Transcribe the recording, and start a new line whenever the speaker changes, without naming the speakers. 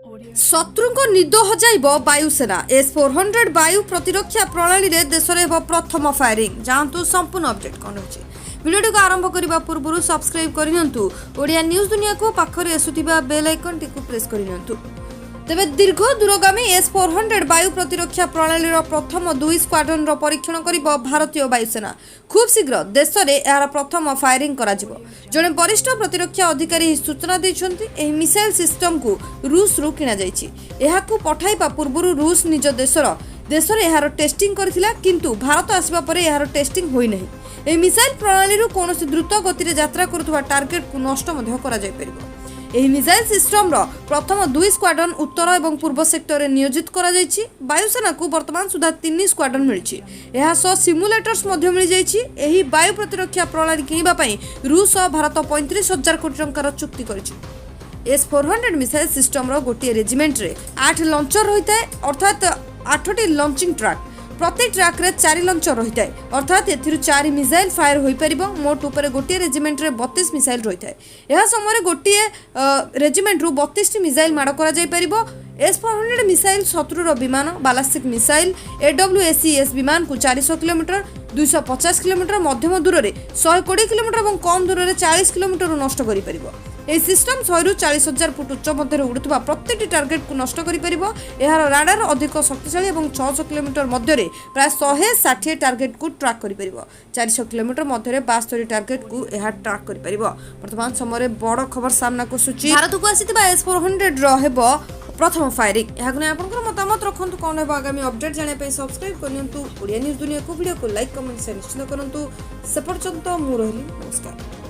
शत्रु को निद हजाइब वायुसेना S-400 वायु प्रतिरक्षा प्रणाली रे देश में हेब प्रथम फायरिंग। जानतु संपूर्ण अपडेट कौन रही वीडियो को आरंभ करने पूर्व सब्सक्राइब करनियंतु ओडिया न्यूज दुनिया को पाखरे आसुथिबा बेल आइकन टी प्रेस करनियंतु। तेबे दीर्घ दूरगामी S-400 वायु प्रतिरक्षा प्रणाली प्रथम 2 स्क्वाड्रन परीक्षण करिब भारतीय वायुसेना। खूब शीघ्र देश में यार प्रथम फायरिंग करा जिवो। जणे वरिष्ठ प्रतिरक्षा अधिकारी सूचना दैछन्ति एही मिसाइल सिस्टम को रूस रु किना जाइछि। एहाकु पठाइबा पूर्व रूस निज देश में यार टेस्टिंग करथिला, किंतु भारत आसबा परे यार टेस्टिंग होई नहीं। एही मिसाइल प्रणाली रु कोनोसी द्रुत गति रे यात्रा करुवा टार्गेट को नष्ट मध्य करा जाय परिबो। एही मिसाइल सिस्टम प्रथम 2 स्क्वाड्रन उत्तर और पूर्व सेक्टर में नियोजित करा जायछि। वायुसेना को वर्तमान सुधा 3 स्क्वाड्रन मिलछि। एहा सह सिमुलेटर्स मध्य मिल जायछि। एही वायु प्रतिरक्षा प्रणाली किनिबा पई रूस और भारत 35,000 कोटी टंकार चुक्ति करिछि। S-400 मिसाइल सिस्टम गोटे रेजिमेंट रे 8 लॉन्चर रहिता है, अर्थात 8टी लॉन्चिंग ट्रैक। प्रत्येक ट्रैक रे 4 लॉन्चर रहिता है, अर्थात एथिरु 4 मिसाइल फायर होई परिबो। मोट ऊपर गोटे रेजिमेंट रे 32 मिसाइल रहिता है। एहा समय गोटे रेजिमेंट रु 32 टी मिसाइल माड करा जाय परिबो। S-400 मिसाइल शत्रुर विमान बालास्टिक मिसाइल AWACS विमान को 400 किलोमीटर 250 किलोमीटर मध्यम दूर में 120 किलोमीटर और कम दूर में 40 किलोमीटर नष्ट करि परिबो। ए सिस्टम 100 रु 40,000 फुट उच्च मध्य उड़ुवा प्रत्येक टार्गेट को नष्ट करि परिबो। एहार राडार अधिक शक्तिशाली और 600 किलोमीटर मध्य प्राय 160 टार्गेट को ट्रैक करि परिबो। 400 किलोमीटर मध्य 72 टार्गेट को एहा ट्रैक करि परिबो। वर्तमान समय बड़ खबर सामना को सूची भारत को आसीथिबा S-400 रहबो प्रथम फायरिंग। यहाँ आपंकर मतामत रखु कौन है आगामी अपडेट जानापी सब्सक्राइब करनियंतु। ओडिया न्यूज दुनिया को वीडियो को लाइक कमेंट से निश्चित करंतु। से पर्यंत मु रहिली, नमस्कार।